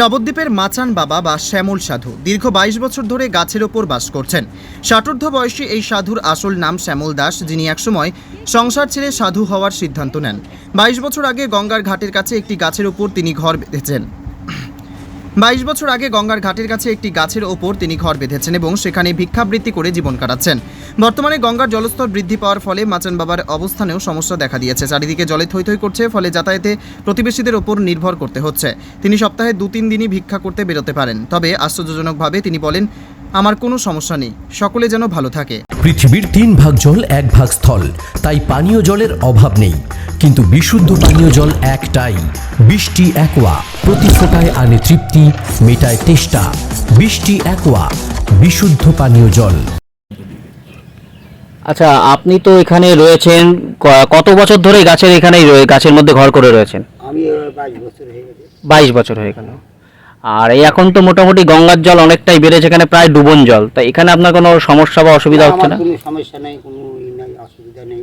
নবদ্বীপের মাচান বাবা বা শ্যামল সাধু দীর্ঘ ২২ বছর ধরে গাছের ওপর বাস করছেন। ষাটোর্ধ্ব বয়সী এই সাধুর আসল নাম শ্যামল দাস, যিনি একসময় সংসার ছেড়ে সাধু হওয়ার সিদ্ধান্ত নেন। ২২ বছর আগে গঙ্গার ঘাটের কাছে একটি গাছের ওপর তিনি ঘর বেঁধেছেন। ২২ বছর আগে গঙ্গার ঘাটের কাছে একটি গাছের ওপর তিনি ঘর বেঁধেছেন এবং সেখানে ভিক্ষাবৃত্তি করে জীবন কাটাচ্ছেন। বর্তমানে গঙ্গার জলস্তর বৃদ্ধি পাওয়ার ফলে মাচান বাবার অবস্থানেও সমস্যা দেখা দিয়েছে। চারিদিকে জলে থই থই করছে, ফলে যাতায়াতে প্রতিবেশীদের ওপর নির্ভর করতে হচ্ছে। তিনি সপ্তাহে ২-৩ দিনই ভিক্ষা করতে বেরোতে পারেন। তবে আশ্চর্যজনকভাবে তিনি বলেন, আমার কোনো সমস্যা নেই, সকলে যেন ভালো থাকে। পৃথিবীর ৩ ভাগ জল ১ ভাগ স্থল, তাই পানীয় জলের অভাব নেই। কিন্তু বিশুদ্ধ পানীয় জল একটাই, বৃষ্টি অ্যাকোয়া। প্রতি ফোঁটায় আনে তৃপ্তি, মেটায় তেষ্টা। বৃষ্টি অ্যাকোয়া, বিশুদ্ধ পানীয় জল। আচ্ছা, আপনি তো এখানে রয়েছেন কত বছর ধরে গাছের মধ্যে ঘর করে রয়েছেন? আমি 22 বছর হয়ে গেছে। 22 বছর হয়ে গেল। আর এই এখন তো মোটামুটি গঙ্গার জল অনেকটাই বেড়েছে, এখানে প্রায় ডুবন জল। তাই এখানে আপনার কোনো সমস্যা বা অসুবিধা হচ্ছে না? কোনো সমস্যা নেই, কোনো নাই, অসুবিধা নেই।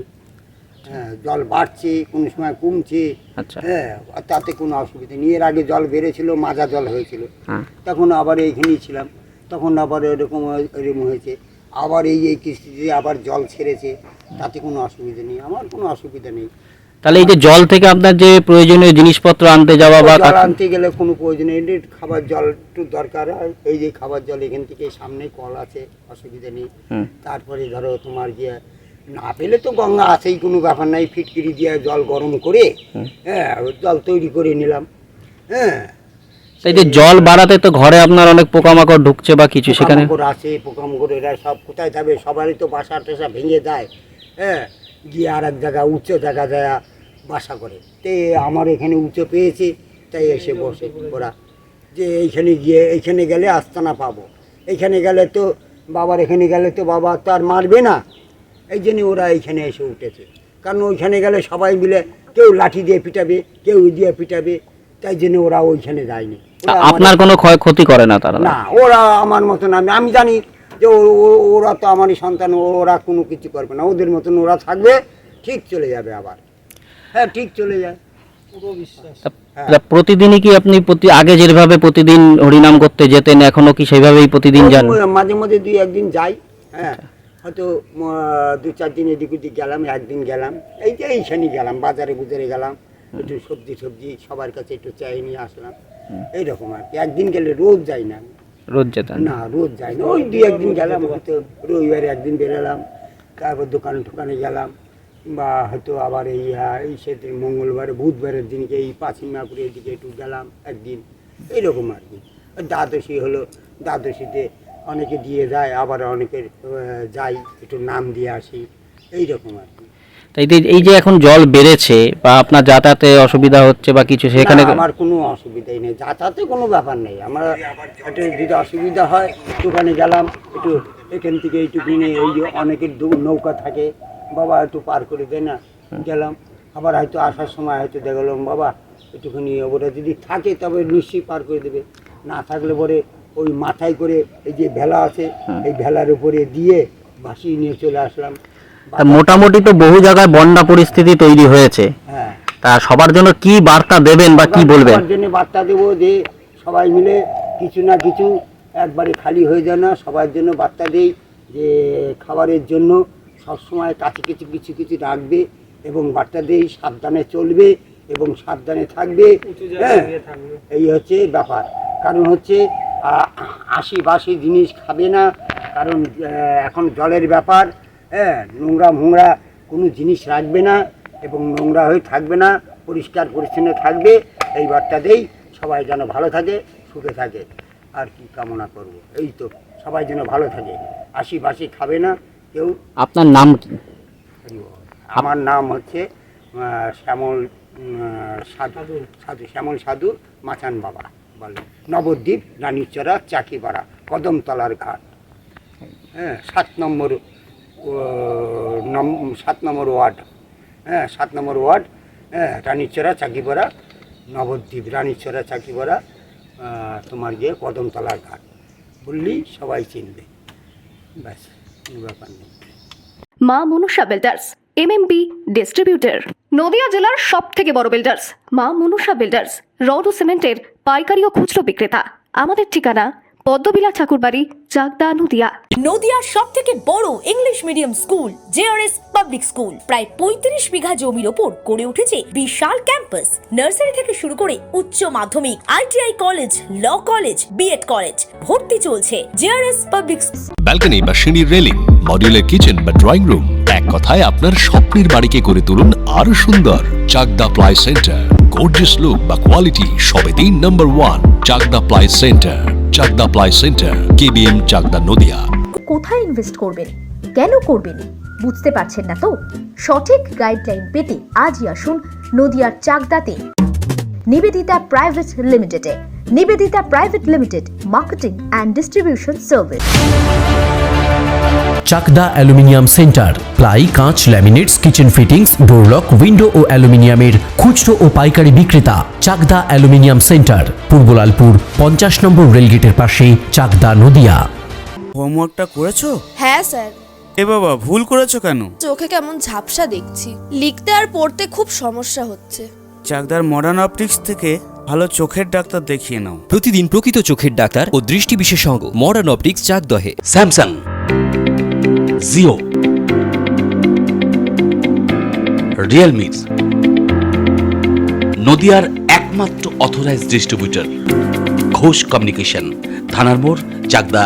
হ্যাঁ, জল বাড়ছে, কোনো সময় কমছে। আচ্ছা। হ্যাঁ, তাতে কোনো অসুবিধা নেই। এর আগে জল বেড়েছিল, মাজা জল হয়েছিল, হ্যাঁ। তখন আবার এইখানেই ছিলাম, তখন আবার এরকম হয়েছে। আবার এই কিস্তিতে আবার জল ছেড়েছে, তাতে কোনো অসুবিধা নেই, আমার কোনো অসুবিধা নেই। তাহলে এই যে জল থেকে আপনার যে প্রয়োজনীয় জিনিসপত্র আনতে যাওয়া বা জল আনতে গেলে কোনো প্রয়োজন নেই, খাবার জল একটু দরকার হয়। এই যে খাবার জল এখান থেকে সামনে কল আছে, অসুবিধা নেই। তারপরে ধরো তোমার গিয়ে না পেলে তো গঙ্গা আছেই, কোনো ব্যাপার নাই, ফিটকিরি দিয়ে জল গরম করে হ্যাঁ জল তৈরি করে নিলাম। হ্যাঁ, এই যে জল বাড়াতে তো ঘরে আপনার অনেক পোকামাকড় ঢুকছে বা কিছু, সেখানে পোকামাকড় আছে, পোকামাকড় এরা সব কোথায় যাবে, সবারই তো বাসা টেসা ভেঙে যায়। হ্যাঁ, গিয়ে আর এক জায়গা উঁচু জায়গা যায় বাসা করে। তে আমার এখানে উঁচু পেয়েছে, তাই এসে বসে ওরা, যে এইখানে গেলে আস্তানা পাবো, এইখানে গেলে তো বাবার, এখানে গেলে তো বাবা তো আর মারবে না, এই জন্য ওরা এইখানে এসে উঠেছে। কারণ ওইখানে গেলে সবাই মিলে কেউ লাঠি দিয়ে পিটাবে, কেউ দিয়ে পিটাবে, তাই জন্য ওরা ওইখানে যায়নি। আপনার কোনো ক্ষতি করে না তারা? না, ওরা আমার মতন, আমি জানি যে ওরা তো আমারই সন্তান, ওরা কোনো কিছু করবে না, ওদের মতন ওরা থাকবে, ঠিক চলে যাবে আবার। হ্যাঁ, ঠিক চলে যায়, পুরো বিশ্বাস। প্রতিদিনই কি আপনি আগে যেভাবে প্রতিদিন হরিনাম করতে যেতেন, এখনো কি সেইভাবেই প্রতিদিন যান? মাঝে মাঝে 2-1 দিন যাই। হ্যাঁ, হয়তো 2-4 দিন এদিক ওদিক গেলাম, একদিন গেলাম, এই যে এইখানে গেলাম, বাজারে গেলাম, একটু সবজি সবার কাছে একটু চাই নিয়ে আসলাম, এইরকম আর কি। একদিন গেলে রোজ যাই না, রোজ যেতেন না, রোজ যাই না, ওই 2-1 দিন গেলাম, হয়তো রবিবারে একদিন বেরোলাম, তারপর দোকানে গেলাম, বা হয়তো আবার এই সেদিন মঙ্গলবারে বুধবারের দিনকে এই পাঁচিমাপুরের দিকে একটু গেলাম একদিন, এইরকম আর কি। দ্বাদশী হলো, দ্বাদশীতে অনেকে দিয়ে যায়, আবার অনেকের যাই একটু নাম দিয়ে আসি, এইরকম আর কি। তাই এই যে এখন জল বেড়েছে বা আপনার যাতায়াতে অসুবিধা হচ্ছে বা কিছু, সেখানে আমার কোনো অসুবিধাই নেই, যাতায়াতে কোনো ব্যাপার নেই। আমার একটু যদি অসুবিধা হয়, দোকানে গেলাম, একটু এখান থেকে একটু কিনে, এই যে অনেকের নৌকা থাকে, বাবা একটু পার করে দেয় না, গেলাম। আবার হয়তো আসার সময় হয়তো দেখলাম, বাবা একটুখানি, ওরা যদি থাকে তবে নিশ্চয়ই পার করে দেবে, না থাকলে পরে ওই মাথায় করে এই যে ভেলা আছে, এই ভেলার উপরে দিয়ে ভাসিয়ে নিয়ে চলে আসলাম। মোটামুটি তো বহু জায়গায় বন্যা পরিস্থিতি তৈরি হয়েছে। হ্যাঁ, তা সবার জন্য কি বার্তা দেবেন বা কি বলবেন? সবার জন্য বার্তা দেবো যে সবাই মিলে কিছু না কিছু, একবারে খালি হয়ে যায় না, সবার জন্য বার্তা দেই যে খাবারের জন্য সবসময় কাছে কিছু কিছু কিছু রাখবে, এবং বার্তা দেই সাবধানে চলবে এবং সাবধানে থাকবে। হ্যাঁ, এই হচ্ছে ব্যাপার। কারণ হচ্ছে আশি জিনিস খাবে না, কারণ এখন জলের ব্যাপার। হ্যাঁ, নোংরা কোনো জিনিস রাখবে না এবং নোংরা হয়ে থাকবে না, পরিষ্কার পরিচ্ছন্ন থাকবে, এই বার্তা দেই। সবাই যেন ভালো থাকে, সুখে থাকে, আর কি কামনা করব। এই তো, সবাই যেন ভালো থাকে, আশি খাবে না কেউ। আপনার নাম কি? আমার নাম হচ্ছে শ্যামল সাধু, শ্যামল সাধু, মাচান বাবা বলে, নবদ্বীপ, রানীচড়া, চাকিপাড়া, কদমতলার ঘাট। হ্যাঁ, 7 নম্বর ওয়ার্ড। হ্যাঁ, 7 নম্বর ওয়ার্ড। হ্যাঁ, রানীচড়া, চাকিপাড়া, নবদ্বীপ, রানীচড়া, চাকিপাড়া, তোমার গিয়ে কদমতলার ঘাট বললেই সবাই চিনবে, ব্যাস, কোনো ব্যাপার নেই। মা Manusha builders, MMB distributor, Nadia জেলার সব থেকে বড় বিল্ডার্স মা মনুষা বিল্ডার্স। রড ও সিমেন্টের পাইকারি ও খুচরো বিক্রেতা। আমাদের ঠিকানা পদ্মবিলা ঠাকুরবাড়ি, চাকদা, নদিয়া। নদিয়ার সব থেকে বড় English medium school JRS public school প্রায় 35 বিঘা জমির ওপর গড়ে উঠেছে বিশাল ক্যাম্পাস। নার্সারি থেকে শুরু করে উচ্চ মাধ্যমিক, ITI college, law college, BEd college ভর্তি চলছে জেআরএস পাবলিক। ব্যালকনি বা সিঁড়ির রেলিং, মডিউলার কিচেন বা ড্রয়িং রুম, এক কথায় আপনার স্বপ্নের বাড়িকে করে তুলুন আরো সুন্দর। Chakdah ply centre, gorgeous look বা কোয়ালিটি সবে 3 number 1 Chakdah ply centre. Chakdah ply centre, KBM, Chakdah, Nadia. কোথায় ইনভেস্ট করবেন, কেন করবেন বুঝতে পারছেন না তো? সঠিক গাইডলাইন পেতে আজই আসুন নদিয়ার চাকদাতে নিবেদিতা প্রাইভেট লিমিটেডে। Nivedita private limited, marketing and distribution service. Chakdah aluminium centre, ply, কাঁচ, laminates, kitchen fittings, door lock, window ও অ্যালুমিনিয়ামের খুচরো ও পাইকারি বিক্রেতা। Chakdah aluminium centre, Purbalalpur 50 number রেলগেটের পাশে, চাকদা, নদিয়া। হোমওয়ার্কটা করেছো? হ্যাঁ স্যার। এ বাবা, ভুল করেছো কেন? চোখে কেমন ঝাপসা দেখছি, লিখতে আর পড়তে খুব সমস্যা হচ্ছে। চাকদার মডার্ন অপটিক্স থেকে ভালো চোখের ডাক্তার দেখিয়ে নাও। প্রতিদিন প্রকৃত চোখের ডাক্তার ও দৃষ্টি বিশেষজ্ঞ মডার্ন অপটিক্স, চাকদহে। স্যামসাং, জিও, রিয়েলমি, নদিয়ার একমাত্র অথরাইজড ডিস্ট্রিবিউটর ঘোষ কমিউনিকেশন, থানার মোড়, চাকদা।